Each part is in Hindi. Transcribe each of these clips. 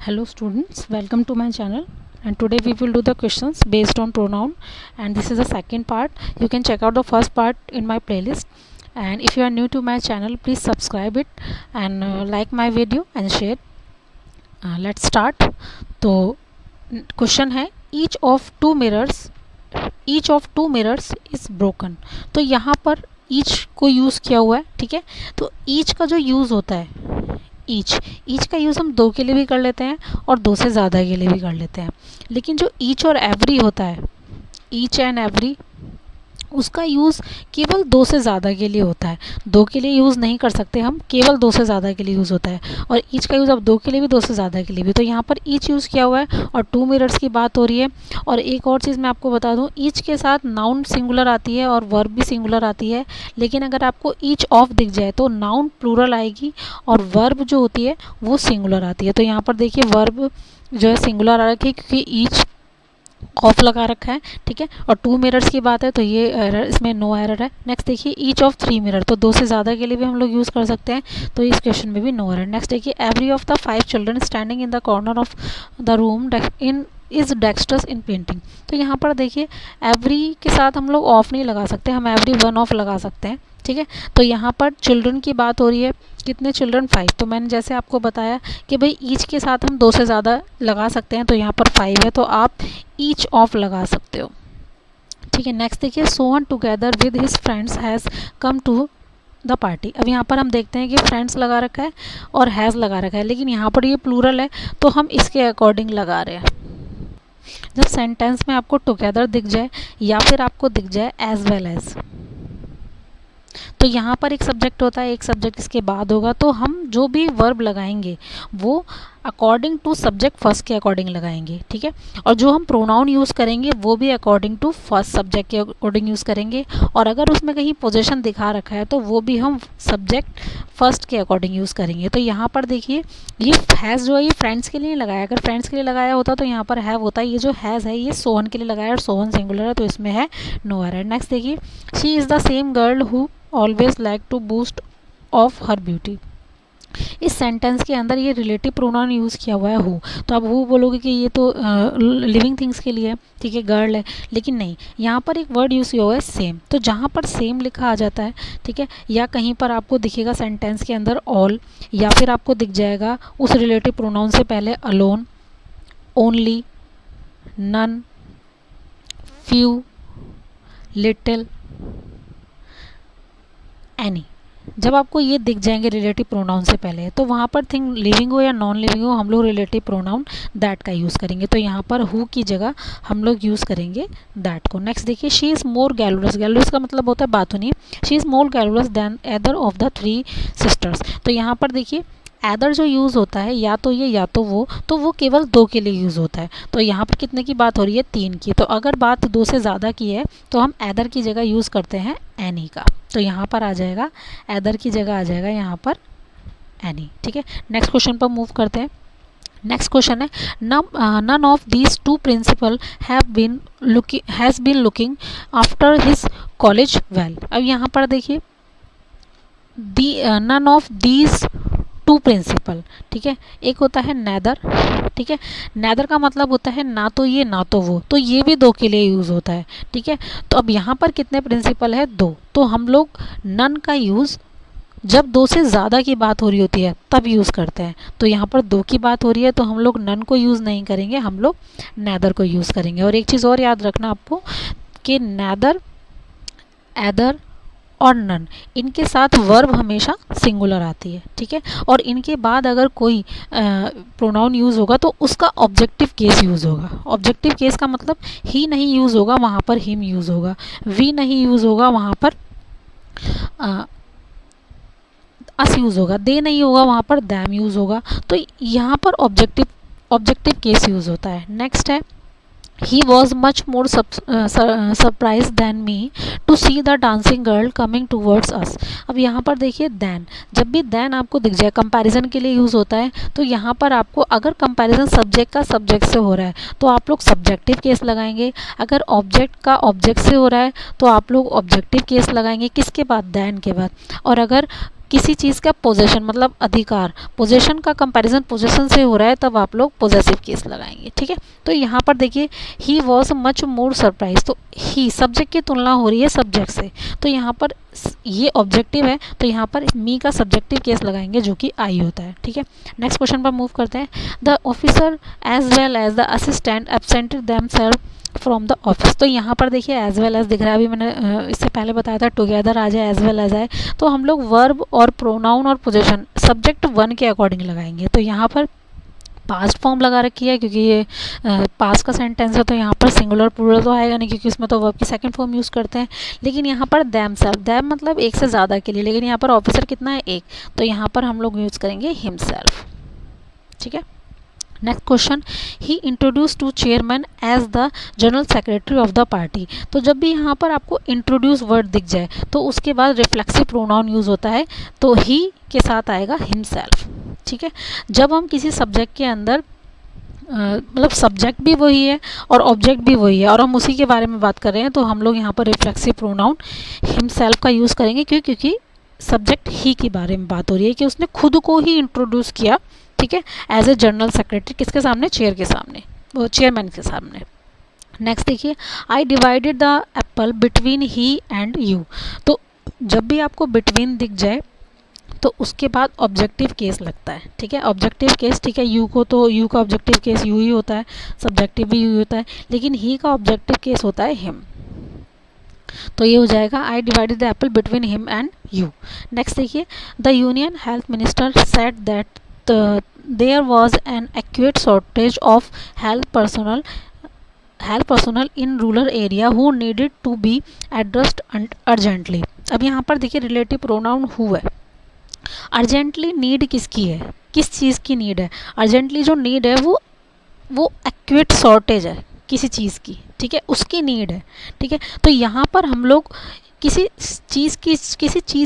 Hello students, welcome to my channel, and today we will do the questions based on pronoun, and this is the second part. You can check out the first part in my playlist, and if you are new to my channel, please subscribe it and like my video and share. Let's start. तो क्वेश्चन है each of two mirrors is broken. तो यहाँ पर each को यूज़ किया हुआ है, ठीक है. तो each का जो यूज़ होता है, ईच का यूज़ हम दो के लिए भी कर लेते हैं और दो से ज़्यादा के लिए भी कर लेते हैं. लेकिन जो ईच और एवरी होता है, ईच एंड एवरी, उसका यूज़ केवल दो से ज़्यादा के लिए होता है. दो के लिए यूज़ नहीं कर सकते हम, केवल दो से ज़्यादा के लिए यूज़ होता है. और ईच का यूज़ अब दो के लिए भी, दो से ज़्यादा के लिए भी. तो यहाँ पर ईच यूज़ किया हुआ है और टू मिरर्स की बात हो रही है. और एक और चीज़ मैं आपको बता दूँ, ईच के साथ नाउन सिंगुलर आती है और वर्ब भी सिंगुलर आती है. लेकिन अगर आपको ईच ऑफ दिख जाए तो नाउन प्लूरल आएगी और वर्ब जो होती है वो सिंगुलर आती है. तो यहाँ पर देखिए वर्ब जो है सिंगुलर आ रखी है क्योंकि ईच ऑफ लगा रखा है, ठीक है. और टू मिरर्स की बात है तो ये एरर, इसमें नो एरर है. नेक्स्ट देखिए ईच ऑफ थ्री मिरर, तो दो से ज़्यादा के लिए भी हम लोग यूज़ कर सकते हैं, तो इस क्वेश्चन में भी नो एरर. नेक्स्ट देखिए every of the five children standing in the corner of the room in is Dexters in painting. तो यहाँ पर देखिए एवरी के साथ हम लोग ऑफ नहीं लगा सकते, हम एवरी वन ऑफ लगा सकते हैं, ठीक है. तो यहाँ पर चिल्ड्रन की बात हो रही है, कितने चिल्ड्रन, 5. तो मैंने जैसे आपको बताया कि भाई ईच के साथ हम दो से ज़्यादा लगा सकते हैं, तो यहाँ पर 5 है तो आप ईच ऑफ लगा सकते हो, ठीक है. नेक्स्ट देखिए Sohan together with his friends has come to the party. अब यहाँ पर हम देखते हैं कि फ्रेंड्स लगा रखा है और हैज़ लगा रखा है, लेकिन यहाँ पर ये प्लूरल है तो हम इसके अकॉर्डिंग लगा रहे हैं. जब सेंटेंस में आपको टुगेदर दिख जाए या फिर आपको दिख जाए एज वेल एज, तो यहाँ पर एक सब्जेक्ट होता है, एक सब्जेक्ट इसके बाद होगा, तो हम जो भी वर्ब लगाएंगे वो अकॉर्डिंग टू सब्जेक्ट फर्स्ट के अकॉर्डिंग लगाएंगे, ठीक है. और जो हम प्रोनाउन यूज़ करेंगे वो भी अकॉर्डिंग टू फर्स्ट सब्जेक्ट के अकॉर्डिंग यूज़ करेंगे. और अगर उसमें कहीं पोजीशन दिखा रखा है तो वो भी हम सब्जेक्ट फर्स्ट के अकॉर्डिंग यूज़ करेंगे. तो यहाँ पर देखिए ये हैज़ जो है ये फ्रेंड्स के लिए लगाया, अगर फ्रेंड्स के लिए लगाया होता तो यहाँ पर हैव होता है. ये जो हैज़ है ये सोहन के लिए लगाया और सोहन सिंगुलर है तो इसमें है नो एरर. नेक्स्ट देखिए she is the same girl who always like to boast of her beauty. इस सेंटेंस के अंदर ये रिलेटिव प्रोनाउन यूज़ किया हुआ है हु, तो आप हु बोलोगे कि ये तो लिविंग थिंग्स के लिए है, ठीक है, गर्ल है. लेकिन नहीं, यहाँ पर एक वर्ड यूज़ किया हुआ है सेम. तो जहाँ पर सेम लिखा आ जाता है, ठीक है, या कहीं पर आपको दिखेगा सेंटेंस के अंदर ऑल, या फिर आपको दिख जाएगा उस रिलेटिव प्रोनाउन से पहले alone, only, none, few, little, any. जब आपको ये दिख जाएंगे रिलेटिव प्रोनाउन से पहले, तो वहाँ पर थिंग लिविंग हो या नॉन लिविंग हो, हम लोग रिलेटिव प्रोनाउन दैट का यूज़ करेंगे. तो यहाँ पर हु की जगह हम लोग यूज़ करेंगे दैट को. नेक्स्ट देखिए शी इज़ मोर गैलुरस. गैलुरस का मतलब होता है बातुनी. She is more garrulous than either of the three sisters. तो यहाँ पर देखिए एदर जो यूज़ होता है, या तो ये या तो वो केवल दो के लिए यूज़ होता है. तो यहाँ पर कितने की बात हो रही है, 3 की. तो अगर बात दो से ज़्यादा की है तो हम एदर की जगह यूज़ करते हैं एनी का. तो यहाँ पर आ जाएगा एदर की जगह आ जाएगा यहाँ पर एनी, ठीक है. नेक्स्ट क्वेश्चन पर मूव करते हैं. नेक्स्ट क्वेश्चन है none of these two principal has been looking after his college well. अब यहाँ पर देखिए none of these two principal, ठीक है. एक होता है नैदर, ठीक है. नैदर का मतलब होता है ना तो ये ना तो वो, तो ये भी दो के लिए यूज़ होता है, ठीक है. तो अब यहाँ पर कितने प्रिंसिपल है, दो. तो हम लोग नन का यूज़ जब दो से ज़्यादा की बात हो रही होती है तब यूज़ करते हैं. तो यहाँ पर दो की बात हो रही है तो हम लोग नन को यूज़ नहीं करेंगे, हम लोग नैदर को यूज़ करेंगे. और एक चीज़ और याद रखना आपको कि नैदर, एदर और नन, इनके साथ वर्ब हमेशा सिंगुलर आती है, ठीक है. और इनके बाद अगर कोई प्रोनाउन यूज़ होगा तो उसका ऑब्जेक्टिव केस यूज़ होगा. ऑब्जेक्टिव केस का मतलब ही नहीं यूज़ होगा, वहाँ पर हिम यूज़ होगा. वी नहीं यूज़ होगा, वहाँ पर अस यूज़ होगा. दे नहीं होगा, वहाँ पर दैम यूज़ होगा. तो यहाँ पर ऑब्जेक्टिव केस यूज़ होता है. नेक्स्ट है He was much more surprised than me to see the dancing girl coming towards us. अब यहाँ पर देखिए दैन, जब भी दैन आपको दिख जाए कंपैरिजन के लिए यूज़ होता है. तो यहाँ पर आपको अगर कंपैरिजन सब्जेक्ट का सब्जेक्ट से हो रहा है तो आप लोग सब्जेक्टिव केस लगाएंगे. अगर ऑब्जेक्ट का ऑब्जेक्ट से हो रहा है तो आप लोग ऑब्जेक्टिव केस लगाएंगे किसके बाद, दैन के बाद. और अगर किसी चीज़ का पोजेशन मतलब अधिकार, पोजेशन का कंपैरिजन पोजेशन से हो रहा है तब आप लोग पोजेसिव केस लगाएंगे, ठीक है। तो यहाँ पर देखिए he was much more surprise, तो ही सब्जेक्ट की तुलना हो रही है सब्जेक्ट से, तो यहाँ पर ये ऑब्जेक्टिव है तो यहाँ पर मी का सब्जेक्टिव केस लगाएंगे जो कि आई होता है, ठीक है। नेक्स्ट क्वेश्चन पर मूव करते हैं। The officer as well as the assistant absented themselves from the office, तो यहाँ पर देखिए एज वेल एज दिख रहा है, अभी मैंने इससे पहले बताया था टुगेदर आ जाए एज वेल एज आए, तो हम लोग वर्ब और प्रोनाउन और पोजीशन सब्जेक्ट वन के अकॉर्डिंग लगाएंगे। तो यहाँ पर पास्ट फॉर्म लगा रखी है क्योंकि ये पास्ट का सेंटेंस है, तो यहाँ पर सिंगुलर प्लूरल तो आएगा नहीं क्योंकि इसमें तो वर्ब की सेकंड फॉर्म यूज़ करते हैं। लेकिन यहाँ पर देमसेल्फ, देम मतलब एक से ज़्यादा के लिए, लेकिन यहाँ पर ऑफिसर कितना है, एक, तो यहाँ पर हम लोग यूज़ करेंगे हिमसेल्फ, ठीक है। Next question, he introduce to chairman as the general secretary of the party, तो जब भी यहाँ पर आपको इंट्रोड्यूस वर्ड दिख जाए तो उसके बाद रिफ्लेक्सिव प्रोनाउन यूज़ होता है, तो ही के साथ आएगा हिमसेल्फ, ठीक है। जब हम किसी सब्जेक्ट के अंदर मतलब सब्जेक्ट भी वही है और ऑब्जेक्ट भी वही है और हम उसी के बारे में बात कर रहे हैं, तो हम लोग यहाँ पर रिफ्लेक्सिव प्रोनाउन हिमसेल्फ का यूज़ करेंगे, क्योंकि सब्जेक्ट ही के बारे में बात हो रही है कि उसने खुद को ही इंट्रोड्यूस किया, ठीक है, एज ए जनरल सेक्रेटरी, किसके सामने, चेयर के सामने, वो चेयरमैन के सामने। नेक्स्ट देखिए, I divided the apple between he and you, तो जब भी आपको बिटवीन दिख जाए तो उसके बाद ऑब्जेक्टिव केस लगता है, ठीक है, ऑब्जेक्टिव केस, ठीक है। यू को तो यू का ऑब्जेक्टिव केस यू ही होता है, सब्जेक्टिव भी यू होता है, लेकिन ही का ऑब्जेक्टिव केस होता है हिम, तो ये हो जाएगा I divided the apple between him and you. Next देखिए, the union health minister said that there was an acute shortage of health personnel in rural area who needed to be addressed urgently. अब यहाँ पर देखिए रिलेटिव प्रोनाउन हु है, अर्जेंटली नीड किसकी है, किस चीज़ की नीड है, अर्जेंटली जो नीड है वो एक्यूट शॉर्टेज है किसी चीज़ की, ठीक है, उसकी नीड है, ठीक है। तो यहाँ पर हम लोग किसी चीज़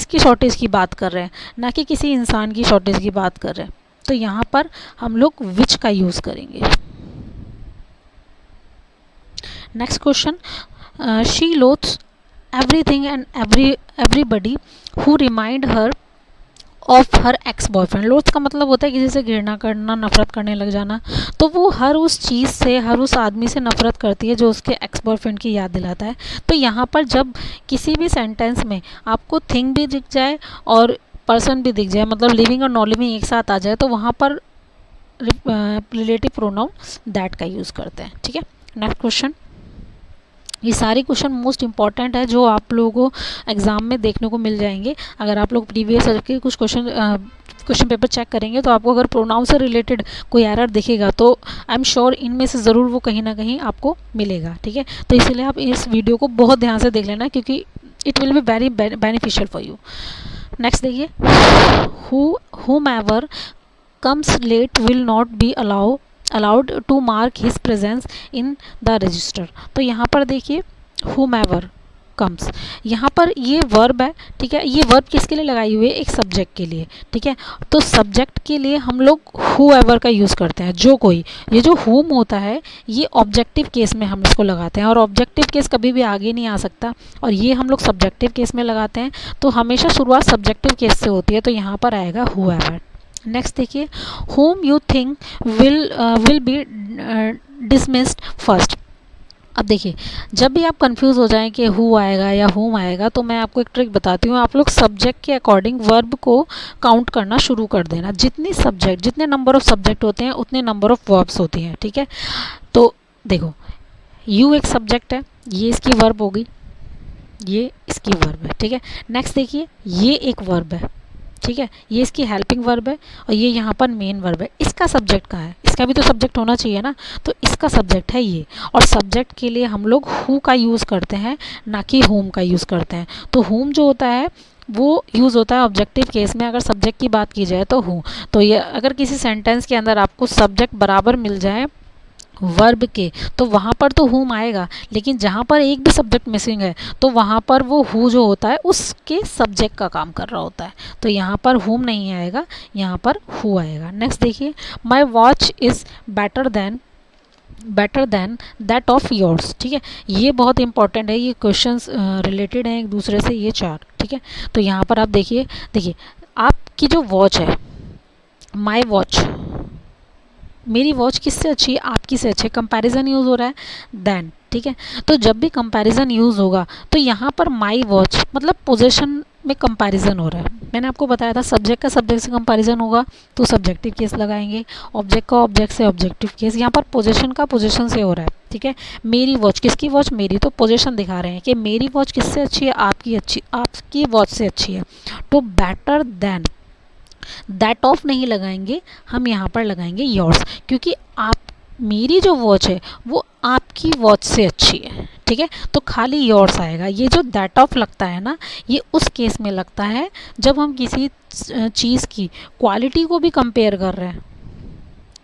की शॉर्टेज की बात कर रहे हैं, ना कि किसी इंसान की शॉर्टेज की बात कर रहे हैं, तो यहाँ पर हम लोग विच का यूज़ करेंगे। Next question, she loathes everything and everybody who remind her of her ex boyfriend, loathe का मतलब होता है किसी से घृणा करना, नफरत करने लग जाना, तो वो हर उस चीज़ से, हर उस आदमी से नफरत करती है जो उसके एक्स बॉयफ्रेंड की याद दिलाता है। तो यहाँ पर जब किसी भी सेंटेंस में आपको थिंग भी दिख जाए और पर्सन भी दिख जाए, मतलब लिविंग और नॉन लिविंग एक साथ आ जाए, तो वहाँ पर रिलेटिव प्रोनाउन दैट का यूज़ करते हैं, ठीक है। नेक्स्ट क्वेश्चन, ये सारे क्वेश्चन मोस्ट इंपॉर्टेंट है जो आप लोगों को एग्ज़ाम में देखने को मिल जाएंगे। अगर आप लोग प्रीवियस ईयर के कुछ क्वेश्चन पेपर चेक करेंगे तो आपको अगर प्रोनाउन से रिलेटेड कोई एरर दिखेगा तो आई एम श्योर इनमें से ज़रूर वो कहीं ना कहीं आपको मिलेगा, ठीक है। तो इसलिए आप इस वीडियो को बहुत ध्यान से देख लेना क्योंकि it will be very beneficial for you. Next देखिए, whomever comes late will not be allowed to mark his presence in the register। तो यहाँ पर देखिए whomever comes, यहाँ पर ये वर्ब है, ठीक है, ये वर्ब किसके लिए लगाई हुई है, एक सब्जेक्ट के लिए, ठीक है। तो सब्जेक्ट के लिए हम लोग whoever का यूज़ करते हैं, जो कोई, ये जो whom होता है ये ऑब्जेक्टिव केस में हम इसको लगाते हैं और ऑब्जेक्टिव केस कभी भी आगे नहीं आ सकता और ये हम लोग सब्जेक्टिव केस में लगाते हैं, तो हमेशा शुरुआत सब्जेक्टिव केस से होती है, तो यहाँ पर आएगा whoever। नेक्स्ट देखिए, whom you think will be dismissed first। अब देखिए जब भी आप कंफ्यूज हो जाएं कि हु आएगा या whom आएगा, तो मैं आपको एक ट्रिक बताती हूँ, आप लोग सब्जेक्ट के अकॉर्डिंग वर्ब को काउंट करना शुरू कर देना। जितने नंबर ऑफ सब्जेक्ट होते हैं उतने नंबर ऑफ वर्ब्स होती हैं, ठीक है। तो देखो यू एक सब्जेक्ट है, ये इसकी वर्ब होगी, ये इसकी वर्ब है, ठीक है। नेक्स्ट देखिए ये एक वर्ब है, ठीक है, ये इसकी हेल्पिंग वर्ब है और ये यहाँ पर मेन वर्ब है। इसका सब्जेक्ट कहाँ है, इसका भी तो सब्जेक्ट होना चाहिए ना, तो इसका सब्जेक्ट है ये, और सब्जेक्ट के लिए हम लोग हु का यूज़ करते हैं ना कि whom का यूज़ करते हैं। तो whom जो होता है वो यूज़ होता है ऑब्जेक्टिव केस में, अगर सब्जेक्ट की बात की जाए तो हु। तो ये अगर किसी सेंटेंस के अंदर आपको सब्जेक्ट बराबर मिल जाए वर्ब के तो वहाँ पर तो whom आएगा, लेकिन जहाँ पर एक भी सब्जेक्ट मिसिंग है तो वहाँ पर वो who जो होता है उसके सब्जेक्ट का काम कर रहा होता है, तो यहाँ पर whom नहीं आएगा, यहाँ पर who आएगा। नेक्स्ट देखिए, my watch is better than that of yours, ठीक है, ये बहुत इंपॉर्टेंट है, ये क्वेश्चंस रिलेटेड हैं एक दूसरे से, ये चार, ठीक है। तो यहाँ पर आप देखिए आपकी जो वॉच है, माई वॉच, मेरी वॉच किससे अच्छी है, आपकी से अच्छी है, कंपैरिजन यूज़ हो रहा है देन, ठीक है। तो जब भी कंपैरिजन यूज़ होगा तो यहाँ पर माई वॉच मतलब पोजीशन में कंपैरिजन हो रहा है। मैंने आपको बताया था सब्जेक्ट का सब्जेक्ट से कंपैरिजन होगा तो सब्जेक्टिव केस लगाएंगे, ऑब्जेक्ट का ऑब्जेक्ट से ऑब्जेक्टिव केस। यहाँ पर पोजीशन का पोजीशन से हो रहा है, ठीक है। मेरी वॉच, किसकी वॉच, मेरी, तो पोजीशन दिखा रहे हैं कि मेरी वॉच किससे अच्छी है, आपकी वॉच से अच्छी है। तो बेटर देन, दैट ऑफ नहीं लगाएंगे हम, यहाँ पर लगाएंगे योर्स, क्योंकि आप, मेरी जो वॉच है वो आपकी वॉच से अच्छी है, ठीक है। तो खाली योर्स आएगा। ये जो दैट ऑफ लगता है ना, ये उस केस में लगता है जब हम किसी चीज़ की क्वालिटी को भी कंपेयर कर रहे हैं,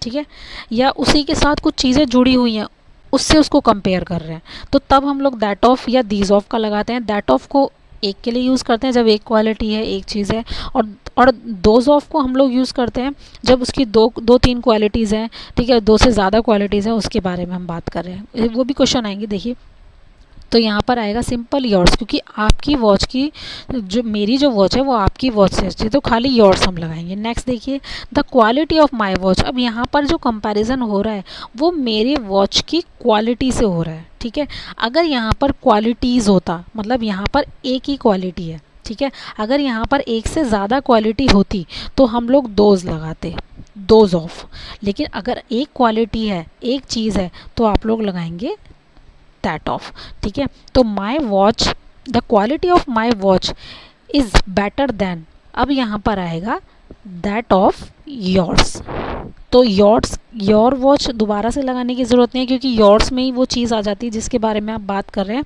ठीक है, या उसी के साथ कुछ चीज़ें जुड़ी हुई हैं उससे उसको कंपेयर कर रहे हैं, तो तब हम लोग दैट ऑफ या दीज ऑफ का लगाते हैं। दैट ऑफ को एक के लिए यूज़ करते हैं जब एक क्वालिटी है, एक चीज़ है, और दोज ऑफ को हम लोग यूज़ करते हैं जब उसकी दो तीन क्वालिटीज़ हैं, ठीक है, दो से ज़्यादा क्वालिटीज़ हैं, उसके बारे में हम बात कर रहे हैं। वो भी क्वेश्चन आएंगे, देखिए। तो यहाँ पर आएगा सिंपल योर्स, क्योंकि आपकी वॉच की, जो मेरी जो वॉच है वो आपकी वॉच से अच्छी है, तो खाली योर्स हम लगाएंगे। नेक्स्ट देखिए, the quality of my watch. अब यहाँ पर जो कंपैरिजन हो रहा है वो मेरे वॉच की क्वालिटी से हो रहा है, ठीक है। अगर यहाँ पर क्वालिटीज़ होता, मतलब यहाँ पर एक ही क्वालिटी है, ठीक है, अगर यहाँ पर एक से ज़्यादा क्वालिटी होती तो हम लोग दोज लगाते, दोज ऑफ। लेकिन अगर एक क्वालिटी है, एक चीज़ है, तो आप लोग लगाएंगे दैट ऑफ, ठीक है। तो my watch, the quality of my watch is better than, अब यहाँ पर आएगा दैट ऑफ योर्स। तो योर्स, योर वॉच दोबारा से लगाने की ज़रूरत नहीं है, क्योंकि योर्स में ही वो चीज़ आ जाती है जिसके बारे में आप बात कर रहे हैं।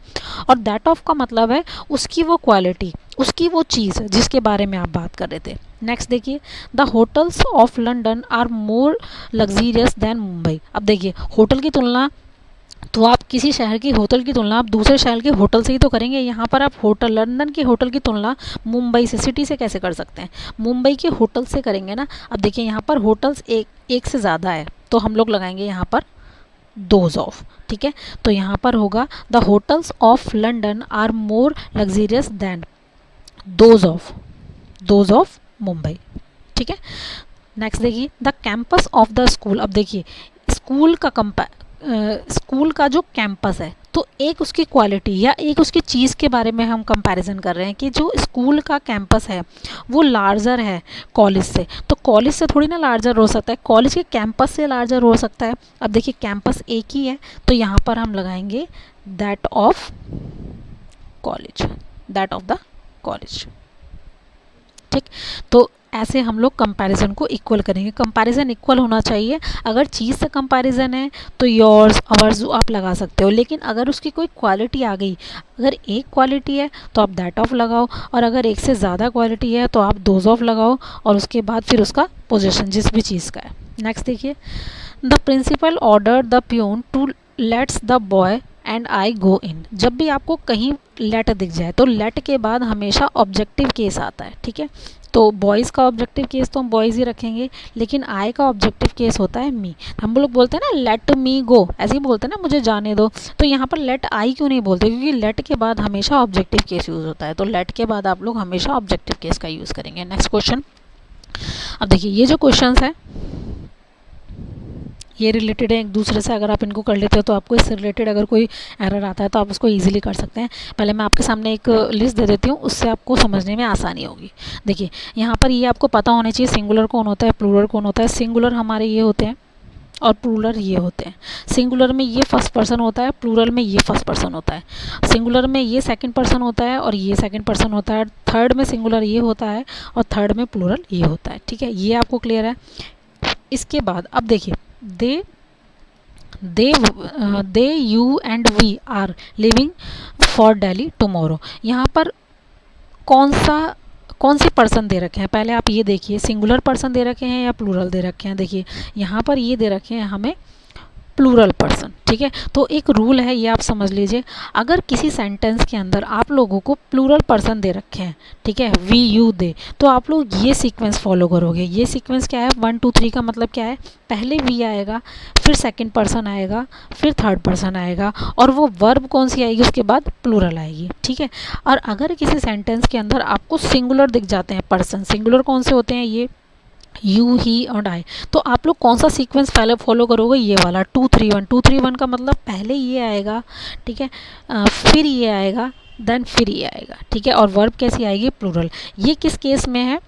और दैट ऑफ का मतलब है उसकी वो क्वालिटी, उसकी वो चीज़ जिसके बारे में आप बात कर रहे थे। नेक्स्ट देखिए, the hotels of London are more luxurious than Mumbai. अब देखिए, होटल की तुलना, तो आप किसी शहर की होटल की तुलना आप दूसरे शहर के होटल से ही तो करेंगे। यहाँ पर आप होटल, लंदन के होटल की तुलना मुंबई से, सिटी से कैसे कर सकते हैं, मुंबई के होटल से करेंगे ना। अब देखिए, यहाँ पर होटल्स एक से ज़्यादा है, तो हम लोग लगाएंगे यहाँ पर दोज ऑफ, ठीक है। तो यहाँ पर होगा the hotels of London are more luxurious than those of Mumbai, ठीक है। नेक्स्ट देखिए, the campus of the school. अब देखिए, स्कूल का स्कूल का जो कैंपस है, तो एक उसकी क्वालिटी या एक उसकी चीज़ के बारे में हम कंपैरिजन कर रहे हैं कि जो स्कूल का कैंपस है वो लार्जर है कॉलेज से। तो कॉलेज से थोड़ी ना लार्जर हो सकता है, कॉलेज के कैंपस से लार्जर हो सकता है। अब देखिए, कैंपस एक ही है, तो यहाँ पर हम लगाएंगे that of college, that of the college, ठीक। तो ऐसे हम लोग कंपैरिजन को इक्वल करेंगे। कंपैरिजन इक्वल होना चाहिए। अगर चीज़ से कंपैरिजन है तो योर्स, अवर्स आप लगा सकते हो, लेकिन अगर उसकी कोई क्वालिटी आ गई, अगर एक क्वालिटी है तो आप दैट ऑफ लगाओ, और अगर एक से ज़्यादा क्वालिटी है तो आप दोज ऑफ लगाओ, और उसके बाद फिर उसका पोजीशन जिस भी चीज़ का है। नेक्स्ट देखिए, the principal order the peon to lets the boy and I go in. जब भी आपको कहीं लेट दिख जाए तो लेट के बाद हमेशा ऑब्जेक्टिव केस आता है, ठीक है। तो बॉयज़ का ऑब्जेक्टिव केस तो हम बॉयज़ ही रखेंगे, लेकिन आई का ऑब्जेक्टिव केस होता है मी। हम लोग बोलते हैं ना लेट मी गो, ऐसे ही बोलते हैं ना, मुझे जाने दो। तो यहाँ पर लेट आई क्यों नहीं बोलते, क्योंकि लेट के बाद हमेशा ऑब्जेक्टिव केस यूज़ होता है, तो लेट के बाद आप लोग हमेशा ऑब्जेक्टिव केस का यूज़ करेंगे। Next question. अब देखिए, ये जो क्वेश्चन है ये रिलेटेड है एक दूसरे से, अगर आप इनको कर लेते हो तो आपको इससे रिलेटेड अगर कोई एरर आता है तो आप उसको इजीली कर सकते हैं। पहले मैं आपके सामने एक लिस्ट दे देती हूँ, उससे आपको समझने में आसानी होगी। देखिए, यहाँ पर ये आपको पता होना चाहिए सिंगुलर कौन होता है, प्लूरल कौन होता है। सिंगुलर हमारे ये होते हैं और प्लूरल ये होते हैं। सिंगुलर में ये फर्स्ट पर्सन होता है, प्लूरल में ये फर्स्ट पर्सन होता है। सिंगुलर में ये सेकंड पर्सन होता है और ये सेकंड पर्सन होता है। थर्ड में सिंगुलर ये होता है और थर्ड में प्लूरल ये होता है, ठीक है। ये आपको क्लियर है। इसके बाद अब देखिए, they you and we are living for Delhi tomorrow. यहाँ पर कौन सी पर्सन दे रखे हैं, पहले आप ये देखिए, सिंगुलर पर्सन दे रखे हैं या प्लूरल दे रखे हैं। देखिए, यहाँ पर ये दे रखे हैं हमें प्लूरल पर्सन, ठीक है। तो एक रूल है, ये आप समझ लीजिए, अगर किसी सेंटेंस के अंदर आप लोगों को प्लूरल पर्सन दे रखे हैं, ठीक है, वी यू दे, तो आप लोग ये सीक्वेंस फॉलो करोगे। ये सीक्वेंस क्या है, 1 2 3 का मतलब क्या है, पहले वी आएगा, फिर सेकंड पर्सन आएगा, फिर थर्ड पर्सन आएगा, और वो वर्ब कौन सी आएगी उसके बाद, प्लूरल आएगी, ठीक है। और अगर किसी सेंटेंस के अंदर आपको सिंगुलर दिख जाते हैं पर्सन, सिंगुलर कौन से होते हैं, ये यू ही और आई, तो आप लोग कौन सा सीक्वेंस पहले फॉलो करोगे, ये वाला 2 3 1। 2 3 1 का मतलब पहले ये आएगा, ठीक है, फिर ये आएगा, देन फिर ये आएगा, ठीक है। और वर्ब कैसी आएगी, प्लूरल। ये किस केस में है,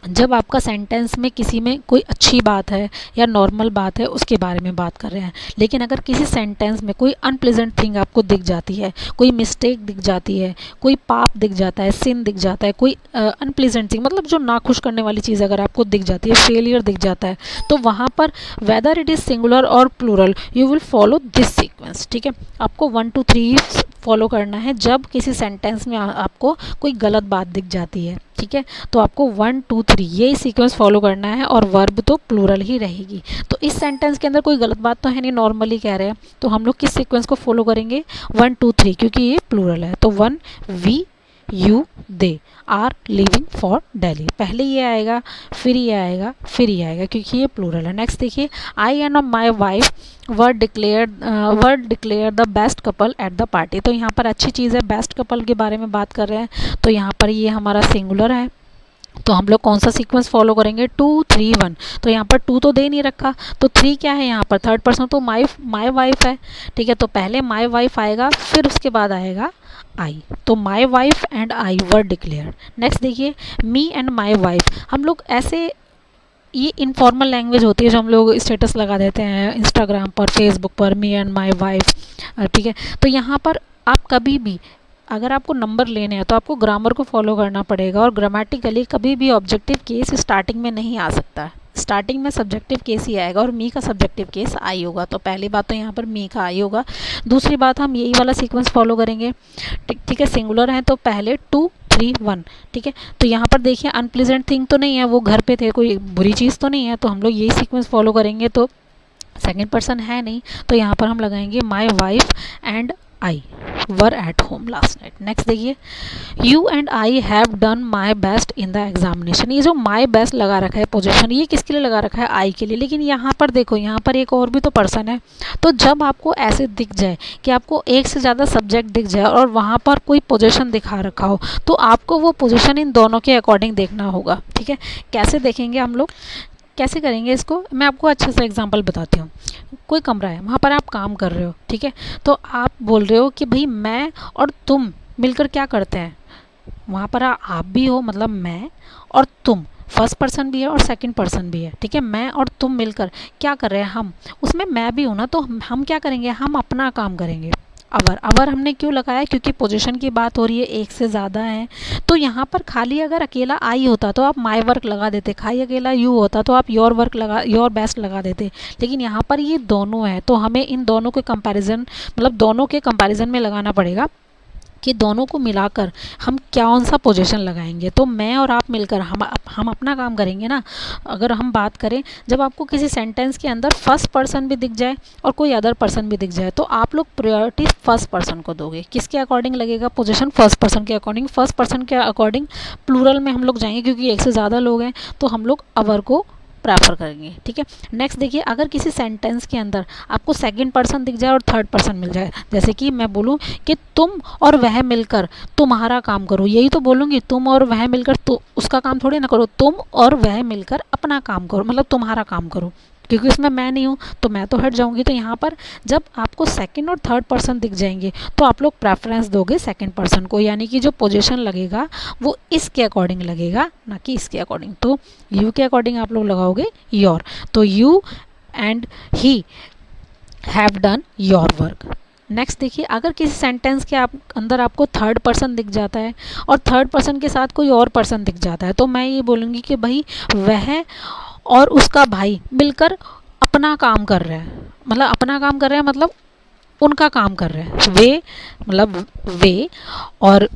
जब आपका सेंटेंस में किसी में कोई अच्छी बात है या नॉर्मल बात है उसके बारे में बात कर रहे हैं। लेकिन अगर किसी सेंटेंस में कोई अनप्लेजेंट थिंग आपको दिख जाती है, कोई मिस्टेक दिख जाती है, कोई पाप दिख जाता है, सिन दिख जाता है, कोई अनप्लेजेंट थिंग मतलब जो नाखुश करने वाली चीज़ अगर आपको दिख जाती है, फेलियर दिख जाता है, तो वहाँ पर वेदर इट इज़ सिंगुलर और plural you will follow this sequence, ठीक है। आपको 1 2 3 फॉलो करना है जब किसी सेंटेंस में आपको कोई गलत बात दिख जाती है, ठीक है। तो आपको 1 2 3 ये सीक्वेंस फॉलो करना है, और वर्ब तो प्लूरल ही रहेगी। तो इस सेंटेंस के अंदर कोई गलत बात तो है नहीं, नॉर्मली कह रहे हैं, तो हम लोग किस सीक्वेंस को फॉलो करेंगे, 1 2 3, क्योंकि ये प्लूरल है। तो 1 we you they are living for Delhi, पहले ये आएगा, फिर ये आएगा, फिर ये आएगा, क्योंकि ये प्लूरल है। नेक्स्ट देखिए, I and my wife were declared the best couple at the party. तो यहाँ पर अच्छी चीज़ है, बेस्ट कपल के बारे में बात कर रहे हैं, तो यहाँ पर ये हमारा सिंगुलर है, तो हम लोग कौन सा सीक्वेंस फॉलो करेंगे, 2 3 1। तो यहाँ पर 2 तो दे नहीं रखा, तो 3 क्या है यहाँ पर, थर्ड पर्सन, तो माई वाइफ है, ठीक है। तो पहले माई वाइफ आएगा, फिर उसके बाद आएगा आई, तो माई wife and I were declared. Next देखिए, मी एंड माई वाइफ, हम लोग ऐसे, ये इनफॉर्मल लैंग्वेज होती है जो हम लोग स्टेटस लगा देते हैं इंस्टाग्राम पर, फेसबुक पर, मी एंड माई वाइफ, ठीक है। तो यहाँ पर आप कभी भी अगर आपको नंबर लेने हैं तो आपको ग्रामर को फॉलो करना पड़ेगा, और ग्रामेटिकली कभी भी ऑब्जेक्टिव केस स्टार्टिंग में नहीं आ सकता है, स्टार्टिंग में सब्जेक्टिव केस ही आएगा, और मी का सब्जेक्टिव केस आई होगा। तो पहली बात तो यहाँ पर मी का आई होगा। दूसरी बात, हम यही वाला सीक्वेंस फॉलो करेंगे, ठीक है। सिंगुलर है तो पहले 2 3 1, ठीक है। तो यहाँ पर देखिए अनप्लीजेंट थिंग तो नहीं है, वो घर पे थे, कोई बुरी चीज़ तो नहीं है, तो हम लोग यही सीक्वेंस फॉलो करेंगे। तो सेकेंड पर्सन है नहीं, तो यहाँ पर हम लगाएंगे my wife and I were at home last night. Next देखिए, you and I have done my best in the examination. ये जो माई बेस्ट लगा रखा है पोजीशन, ये किसके लिए लगा रखा है, आई के लिए। लेकिन यहाँ पर देखो, यहाँ पर एक और भी तो पर्सन है। तो जब आपको ऐसे दिख जाए कि आपको एक से ज़्यादा सब्जेक्ट दिख जाए और वहाँ पर कोई पोजीशन दिखा रखा हो, तो आपको वो पोजीशन इन दोनों के अकॉर्डिंग देखना होगा, ठीक है। कैसे देखेंगे हम लोग, कैसे करेंगे इसको, मैं आपको अच्छे से एग्जांपल बताती हूँ। कोई कमरा है, वहाँ पर आप काम कर रहे हो, ठीक है। तो आप बोल रहे हो कि भाई मैं और तुम मिलकर क्या करते हैं, वहाँ पर आप भी हो, मतलब मैं और तुम, फर्स्ट पर्सन भी है और सेकंड पर्सन भी है, ठीक है। मैं और तुम मिलकर क्या कर रहे हैं, हम, उसमें मैं भी हूँ ना, तो हम क्या करेंगे, हम अपना काम करेंगे। अवर हमने क्यों लगाया, क्योंकि पोजीशन की बात हो रही है, एक से ज़्यादा है। तो यहाँ पर खाली अगर अकेला आई होता तो आप माई वर्क लगा देते, खाली अकेला यू होता तो आप योर वर्क लगा, योर बेस्ट लगा देते। लेकिन यहाँ पर ये दोनों है, तो हमें इन दोनों के कंपैरिजन, मतलब दोनों के कंपैरिजन में लगाना पड़ेगा कि दोनों को मिलाकर हम कौन सा पोजीशन लगाएंगे। तो मैं और आप मिलकर हम अपना काम करेंगे ना। अगर हम बात करें, जब आपको किसी सेंटेंस के अंदर फर्स्ट पर्सन भी दिख जाए और कोई अदर पर्सन भी दिख जाए, तो आप लोग प्रायोरिटी फर्स्ट पर्सन को दोगे। किसके अकॉर्डिंग लगेगा पोजीशन, फर्स्ट पर्सन के अकॉर्डिंग। फर्स्ट पर्सन के अकॉर्डिंग प्लूरल में हम लोग जाएंगे, क्योंकि एक से ज़्यादा लोग हैं, तो हम लोग अवर को प्रेफर करेंगे, ठीक है। नेक्स्ट देखिए, अगर किसी सेंटेंस के अंदर आपको सेकंड पर्सन दिख जाए और थर्ड पर्सन मिल जाए, जैसे कि मैं बोलूँ कि तुम और वह मिलकर तुम्हारा काम करो, यही तो बोलूँगी, तुम और वह मिलकर, तो उसका काम थोड़ी ना करो, तुम और वह मिलकर अपना काम करो, मतलब तुम्हारा काम करो, क्योंकि उसमें मैं नहीं हूँ तो मैं तो हट जाऊँगी। तो यहाँ पर जब आपको सेकंड और थर्ड पर्सन दिख जाएंगे तो आप लोग प्रेफरेंस दोगे सेकंड पर्सन को, यानी कि जो पोजीशन लगेगा वो इसके अकॉर्डिंग लगेगा, ना कि इसके अकॉर्डिंग। तो यू के अकॉर्डिंग आप लोग लगाओगे योर, तो you and he have done your work. Next देखिए, अगर किसी सेंटेंस के अंदर आपको थर्ड पर्सन दिख जाता है और थर्ड पर्सन के साथ कोई और पर्सन दिख जाता है, तो मैं ये बोलूँगी कि भाई वह और उसका भाई मिलकर अपना काम कर रहे हैं, मतलब अपना काम कर रहे हैं, मतलब उनका काम कर रहे हैं। वे मतलब वे और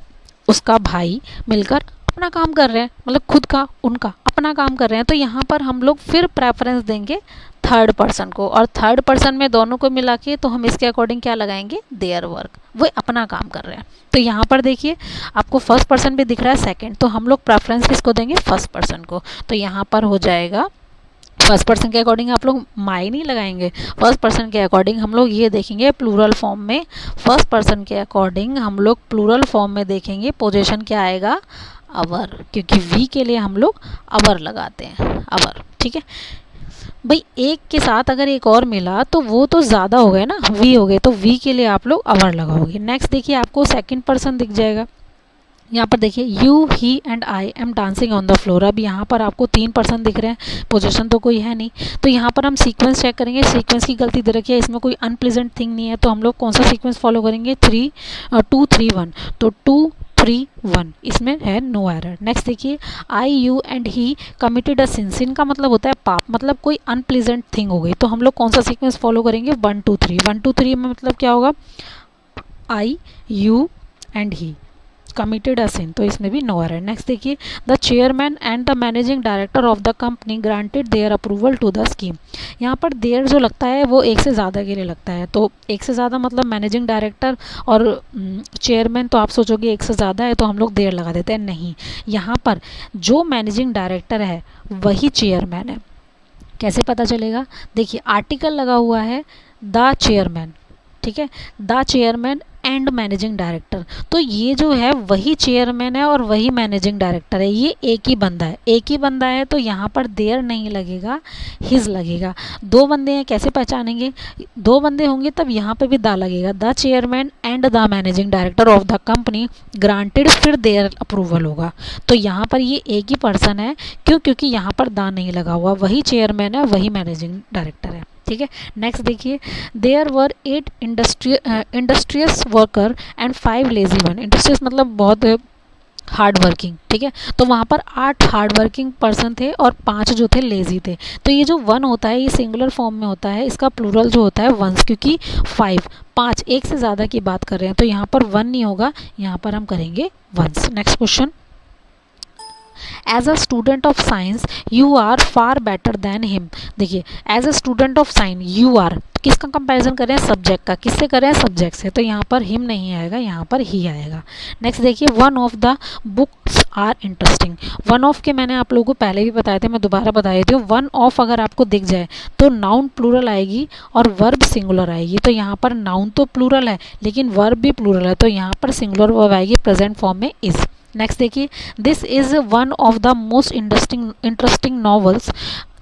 उसका भाई मिलकर अपना काम कर रहे हैं, मतलब खुद का, उनका अपना काम कर रहे हैं, तो यहाँ पर हम लोग फिर प्रेफरेंस देंगे थर्ड पर्सन को, और थर्ड पर्सन में दोनों को मिला के तो हम इसके अकॉर्डिंग क्या लगाएंगे, देयर वर्क, वो अपना काम कर रहे हैं। तो यहाँ पर देखिए आपको फर्स्ट पर्सन भी दिख रहा है, सेकंड, तो हम लोग प्रेफरेंस किसको देंगे, फर्स्ट पर्सन को। तो यहाँ पर हो जाएगा फर्स्ट पर्सन के अकॉर्डिंग आप लोग माई नहीं लगाएंगे, फर्स्ट पर्सन के अकॉर्डिंग हम लोग ये देखेंगे प्लूरल फॉर्म में, फर्स्ट पर्सन के अकॉर्डिंग हम लोग प्लूरल फॉर्म में देखेंगे पोजीशन क्या आएगा, अवर, क्योंकि वी के लिए हम लोग अवर लगाते हैं, अवर, ठीक है भाई। एक के साथ अगर एक और मिला तो वो तो ज़्यादा हो गए ना, वी हो गए, तो वी के लिए आप लोग अवर लगाओगे। नेक्स्ट देखिए आपको सेकंड पर्सन दिख जाएगा, यहाँ पर देखिए you he and I am dancing on the floor. अब यहाँ पर आपको 3 पर्सन दिख रहे हैं, पोजीशन तो कोई है नहीं, तो यहाँ पर हम सीक्वेंस चेक करेंगे, सीक्वेंस की गलती दे रखी है, इसमें कोई अनप्लीजेंट थिंग नहीं है, तो हम लोग कौन सा सीक्वेंस फॉलो करेंगे, 2 3 1, तो 2 3 1 इसमें है नो एरर। नेक्स्ट देखिए I you and he committed a sin, sin का मतलब होता है पाप, मतलब कोई अनप्लीजेंट थिंग हो गई, तो हम लोग कौन सा सीक्वेंस फॉलो करेंगे, 1 2 3, 1 2 3 में मतलब क्या होगा, I you and he committed a sin, तो इसमें भी नो एरर। नेक्स्ट देखिए the chairman and the managing director of the company granted their approval to the scheme. यहाँ पर देयर जो लगता है वो एक से ज़्यादा के लिए लगता है, तो एक से ज़्यादा मतलब मैनेजिंग डायरेक्टर और चेयरमैन, तो आप सोचोगे एक से ज़्यादा है तो हम लोग देयर लगा देते हैं, नहीं, यहाँ पर जो मैनेजिंग डायरेक्टर है वही चेयरमैन है। कैसे पता चलेगा, देखिए आर्टिकल लगा हुआ है द चेयरमैन, ठीक है, the chairman and managing director, तो ये जो है वही चेयरमैन है और वही मैनेजिंग डायरेक्टर है, ये एक ही बंदा है, एक ही बंदा है, तो यहाँ पर देयर नहीं लगेगा, हिज लगेगा। 2 बंदे हैं, कैसे पहचानेंगे, 2 बंदे होंगे तब यहाँ पे भी दा लगेगा, the chairman and the managing director of the company granted, फिर देयर अप्रूवल होगा, तो यहाँ पर ये एक ही पर्सन है, क्यों, क्योंकि यहाँ पर दा नहीं लगा हुआ, वही चेयरमैन है वही मैनेजिंग डायरेक्टर है, ठीक है। नेक्स्ट देखिए there were 8 industrious worker and 5 lazy one, industrious मतलब बहुत हार्ड वर्किंग, ठीक है, तो वहाँ पर 8 हार्ड वर्किंग पर्सन थे और 5 जो थे लेजी थे। तो ये जो 1 होता है ये सिंगुलर फॉर्म में होता है, इसका प्लूरल जो होता है वंस, क्योंकि 5 एक से ज़्यादा की बात कर रहे हैं, तो यहाँ पर 1 नहीं होगा, यहाँ पर हम करेंगे once. Next question, as a student of science you are far better than him. देखिए as a student of science you are, किसका कंपैरिजन कर रहे हैं, सब्जेक्ट का, किससे कर रहे हैं, सब्जेक्ट से, तो यहाँ पर हिम नहीं आएगा, यहाँ पर ही आएगा। नेक्स्ट देखिए one of the books are interesting, one of के मैंने आप लोगों को पहले भी बताए थे, मैं दोबारा बता देती हूँ, वन ऑफ अगर आपको दिख जाए तो नाउन प्लूरल आएगी और वर्ब सिंगुलर आएगी, तो यहाँ पर नाउन तो प्लूरल है लेकिन वर्ब भी प्लूरल है, तो यहाँ पर सिंगुलर वर्ब आएगी प्रेजेंट फॉर्म में इज। नेक्स्ट देखिए this is one of the most interesting novels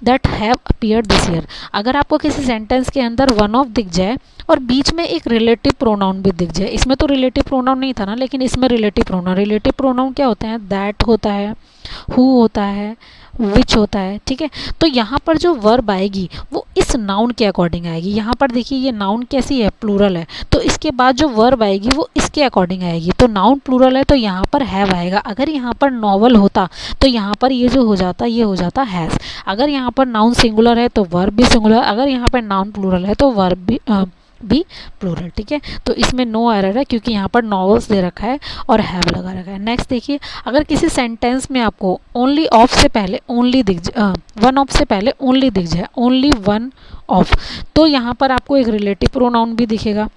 that have appeared this year. अगर आपको किसी सेंटेंस के अंदर वन ऑफ दिख जाए और बीच में एक रिलेटिव प्रोनाउन भी दिख जाए, इसमें तो रिलेटिव प्रोनाउन नहीं था ना, लेकिन इसमें रिलेटिव प्रोनाउन क्या होते हैं, दैट होता है, हु होता है, विच होता है, ठीक है। तो यहाँ पर जो वर्ब आएगी वो इस नाउन के अकॉर्डिंग आएगी। यहाँ पर देखिए ये नाउन कैसी है, प्लूरल है, तो इसके बाद जो वर्ब आएगी वो इसके अकॉर्डिंग आएगी, तो नाउन प्लूरल है तो यहाँ पर हैव आएगा। अगर यहाँ पर नॉवल होता तो यहाँ पर ये जो हो जाता ये हो जाता हैज़। अगर यहाँ पर नाउन सिंगुलर है तो वर्ब भी सिंगुलर, अगर यहाँ पर नाउन प्लूरल है तो वर्ब भी प्लूरल, ठीक है। तो इसमें नो एरर है क्योंकि यहाँ पर नॉवेल्स दे रखा है और हैव लगा रखा है। नेक्स्ट देखिए अगर किसी सेंटेंस में आपको ओनली ऑफ से पहले ओनली दिख जाए, वन ऑफ से पहले ओनली दिख जाए, ओनली वन ऑफ, तो यहाँ पर आपको एक रिलेटिव प्रोनाउन भी दिखेगा,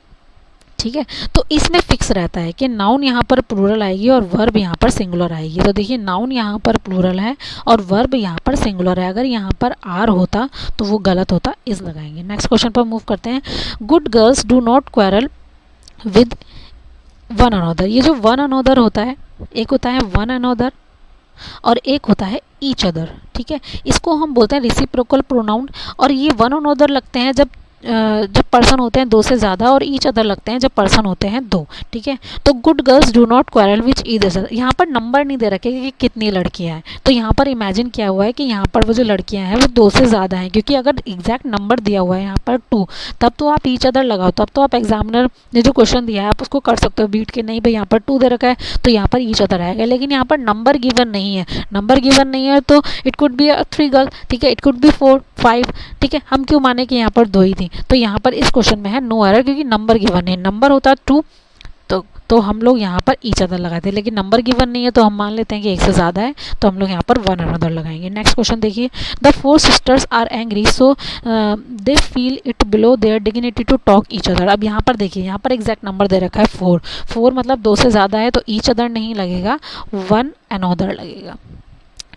ठीक है। तो इसमें फिक्स रहता है कि नाउन यहाँ पर प्लूरल आएगी और वर्ब यहाँ पर सिंगुलर आएगी। तो देखिए नाउन यहाँ पर प्लूरल है और वर्ब यहाँ पर सिंगुलर है, अगर यहाँ पर आर होता तो वो गलत होता, इस लगाएंगे। नेक्स्ट क्वेश्चन पर मूव करते हैं। Good girls do not quarrel with one another. ये जो वन अनोदर होता है, एक होता है वन अनोदर और एक होता है ईच अदर, ठीक है। इसको हम बोलते हैं रेसिप्रोकल प्रोनाउन, और ये वन अनोदर लगते हैं जब पर्सन होते हैं 2 से ज़्यादा, और ईच अदर लगते हैं जब पर्सन होते हैं 2, ठीक है। तो good girls do not quarrel which either, यहाँ पर नंबर नहीं दे रखे कि कितनी लड़कियाँ हैं, तो यहाँ पर इमेजिन किया हुआ है कि यहाँ पर वो जो लड़कियाँ हैं वो 2 से ज़्यादा हैं, क्योंकि अगर एग्जैक्ट नंबर दिया हुआ है यहाँ पर 2, तब तो आप ईच अदर लगाओ, तब तो आप एग्जामिनर ने जो क्वेश्चन दिया है आप उसको कर सकते हो बीट के, नहीं भाई यहाँ पर 2 दे रखा है तो यहाँ पर ईच अदर आएगा, लेकिन यहाँ पर नंबर गिवन नहीं है, नंबर गिवन नहीं है तो इट कुड बी 3 गर्ल, ठीक है, इट कुड बी 4 5, ठीक है। हम क्यों माने कि यहाँ पर 2 ही थी, तो यहाँ पर इस क्वेश्चन में है नो एरर क्योंकि नंबर गिवन है, नंबर होता है 2 तो तो हम लोग यहाँ पर ईच अदर लगाए थे, लेकिन नंबर गिवन नहीं है तो हम मान लेते हैं कि एक से ज़्यादा है, तो हम लोग यहाँ पर वन अनदर लगाएंगे। नेक्स्ट क्वेश्चन देखिए, the 4 sisters are angry so they feel it below their dignity to talk each other. अब यहाँ पर देखिए, यहाँ पर एग्जैक्ट नंबर दे रखा है 4, 4 मतलब 2 से ज़्यादा है, तो ईच अदर नहीं लगेगा, वन अनदर लगेगा।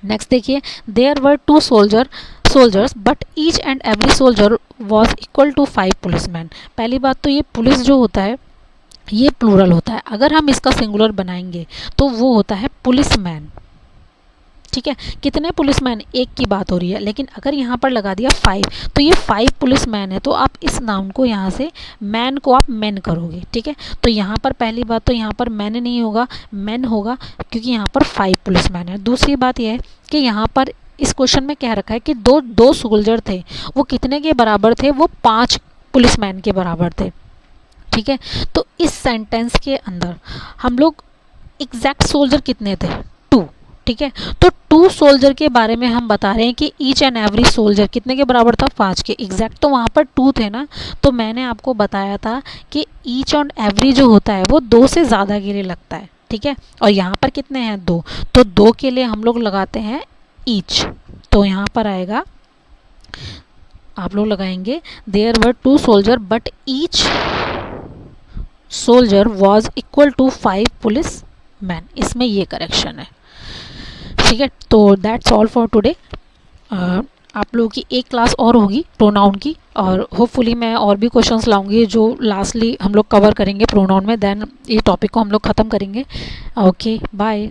नेक्स्ट देखिए, there were 2 soldiers but each and every soldier was equal to 5 policeman. पहली बात तो ये पुलिस जो होता है ये प्लूरल होता है, अगर हम इसका सिंगुलर बनाएंगे तो वो होता है पुलिसमैन, ठीक है। कितने पुलिसमैन, एक की बात हो रही है, लेकिन अगर यहाँ पर लगा दिया 5 तो ये 5 पुलिसमैन है, तो आप इस नाउन को यहाँ से मैन को आप मैन करोगे, ठीक है। तो यहाँ पर पहली बात तो यहाँ पर मैन नहीं होगा, मैन होगा, क्योंकि यहाँ पर 5 पुलिसमैन है। दूसरी बात यह है कि यहाँ पर इस क्वेश्चन में कह रखा है कि दो सोल्जर थे, वो कितने के बराबर थे, वो 5 पुलिसमैन के बराबर थे, ठीक है। तो इस सेंटेंस के अंदर हम लोग एग्जैक्ट सोल्जर कितने थे, 2, ठीक है। तो 2 सोल्जर के बारे में हम बता रहे हैं कि ईच एंड एवरी सोल्जर कितने के बराबर था, 5 के। एग्जैक्ट तो वहाँ पर 2 थे ना, तो मैंने आपको बताया था कि ईच एंड एवरी जो होता है वो 2 से ज़्यादा के लिए लगता है, ठीक है। और यहाँ पर कितने हैं, 2, तो 2 के लिए हम लोग लगाते हैं ईच, तो यहाँ पर आएगा, आप लोग लगाएंगे there were 2 soldier but each soldier was equal to 5 police man, इसमें ये करेक्शन है, ठीक है। तो दैट्स ऑल फॉर टुडे। आप लोगों की एक क्लास और होगी प्रोनाउन की, और होपफुली मैं और भी क्वेश्चंस लाऊंगी जो लास्टली हम लोग कवर करेंगे प्रोनाउन में, देन ये टॉपिक को हम लोग ख़त्म करेंगे। Okay, bye.